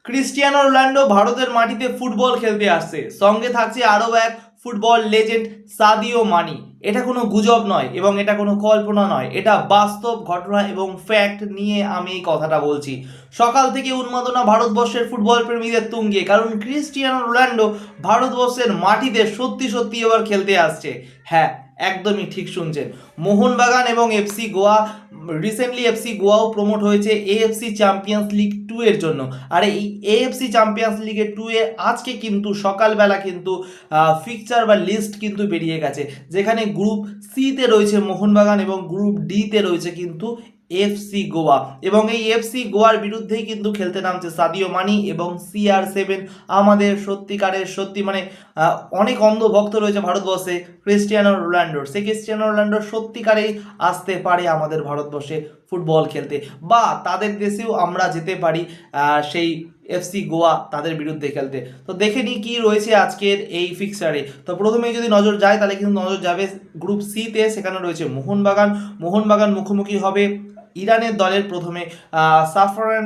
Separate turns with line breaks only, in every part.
Cristiano Ronaldo ভারতের মাটিতে football খেলতে আসছে, সঙ্গে থাকছে আরও এক ফুটবল লেজেন্ড সাদিও মানি। এটা কোনো গুজব নয় এবং এটা কোনো কল্পনা নয়, এটা বাস্তব ঘটনা এবং ফ্যাক্ট নিয়ে আমি এই কথাটা বলছি। সকাল থেকে উন্মাদনা ভারতবর্ষের ফুটবল প্রেমীদের তুঙ্গে, কারণ ক্রিস্টিয়ানো রোনাল্ডো ভারতবর্ষের মাটিতে সত্যি সত্যি এবার খেলতে আসছে। হ্যাঁ, একদমই ঠিক শুনছেন। মোহনবাগান এবং এফসি গোয়া, রিসেন্টলি এফসি গোয়াও প্রমোট হয়েছে এএফসি চ্যাম্পিয়ন্স লিগ 2 এর জন্য। আর এই এএফসি চ্যাম্পিয়ন্স লিগের 2 এ আজকে কিন্তু সকালবেলা কিন্তু ফিকচার বা লিস্ট কিন্তু বেরিয়ে গেছে, যেখানে গ্রুপ সিতে রয়েছে মোহনবাগান এবং গ্রুপ ডিতে রয়েছে কিন্তু এফসি গোয়া। এবং এই এফসি গোয়ার বিরুদ্ধেই কিন্তু খেলতে নামছে সাদিও মানি এবং CR7। আমাদের সত্যিকারের সত্যি মানে অনেক অন্ধভক্ত রয়েছে ভারতবর্ষে ক্রিস্টিয়ানো রোনাল্ডোর। সেই ক্রিস্টিয়ানো রোনাল্ডো সত্যিকারেই আসতে পারে আমাদের ভারতবর্ষে ফুটবল খেলতে, বা তাদের দেশেও আমরা যেতে পারি সেই এফসি গোয়া তাদের বিরুদ্ধে খেলতে। তো দেখে নিই কী রয়েছে আজকের এই ফিক্সারে। তো প্রথমেই যদি নজর যায় তাহলে কিন্তু নজর যাবে গ্রুপ সিতে, সেখানে রয়েছে মোহনবাগান মুখোমুখি হবে ইরানের দলের প্রথমে সাফরান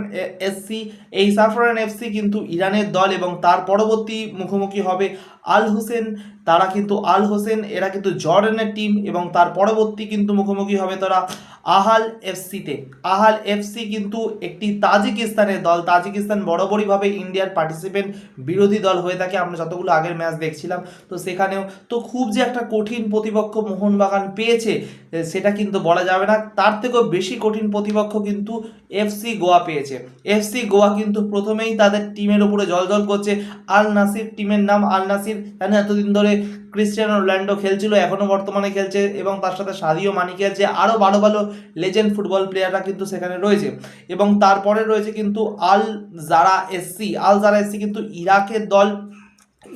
এসসি। এই সাফরান এফসি কিন্তু ইরানের দল এবং তার পরবর্তী মুখোমুখি হবে আল হোসেন। আল হোসেন এরা কিন্তু জর্ডানের টিম এবং তার পরবর্তী কিন্তু মুখোমুখি হবে তারা আহাল এফসিতে। আহাল এফসি কিন্তু একটি তাজিকিস্তানের দল। তাজিকিস্তান বরাবরইভাবে ইন্ডিয়ার পার্টিসিপেন্ট বিরোধী দল হয়ে থাকে, আমরা যতগুলো আগের ম্যাচ দেখছিলাম। তো সেখানেও তো খুব যে একটা কঠিন প্রতিপক্ষ মোহনবাগান পেয়েছে সেটা কিন্তু বলা যাবে না, তার থেকেও বেশি কঠিন প্রতিপক্ষ কিন্তু এফসি গোয়া পেয়েছে। এফসি গোয়া কিন্তু প্রথমেই তাদের টিমের উপরে জলজল করছে। আল নাসির টিমের নাম আল নাসির, জানি এতদিন ধরে ক্রিস্টিয়ানো রোনাল্ডো খেলছিল, এখনও বর্তমানে খেলছে এবং তার সাথে সাদিও মানি খেলছে, আরও ভালো ভালো লেজেন্ড ফুটবল প্লেয়াররা কিন্তু সেখানে রয়েছে। এবং তারপরে রয়েছে কিন্তু আল জারা এসসি কিন্তু ইরাকের দল।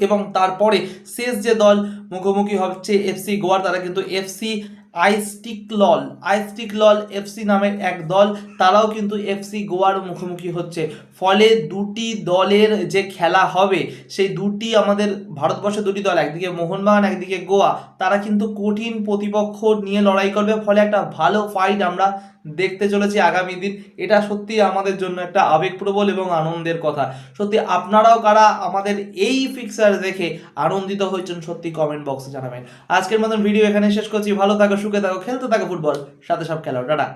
এবং তারপরে শেষ যে দল মুখোমুখি হচ্ছে এফসি গোয়ার, তারা কিন্তু এফসি আইস্টিকলল এফসি নামের এক দল, তারাও কিন্তু এফসি গোয়ার মুখোমুখি হচ্ছে। ফলে দুটি দলের যে খেলা হবে সেই দুটি আমাদের ভারতবর্ষের দুটি দল, একদিকে মোহনবাগান একদিকে গোয়া, তারা কিন্তু কঠিন প্রতিপক্ষ নিয়ে লড়াই করবে। ফলে একটা ভালো ফাইট আমরা দেখতে চলেছি আগামী দিন। এটা সত্যি আমাদের জন্য একটা আবেগপ্রবল এবং আনন্দের কথা। সত্যি আপনারাও কারা আমাদের এই ফিক্সার দেখে আনন্দিত হয়েছেন সত্যি কমেন্ট বক্সে জানাবেন। আজকের মতন ভিডিও এখানে শেষ করছি। ভালো থাকো, সুখে থাকো, খেলতে থাকো ফুটবল, সাথে সব খেলো। টাটা।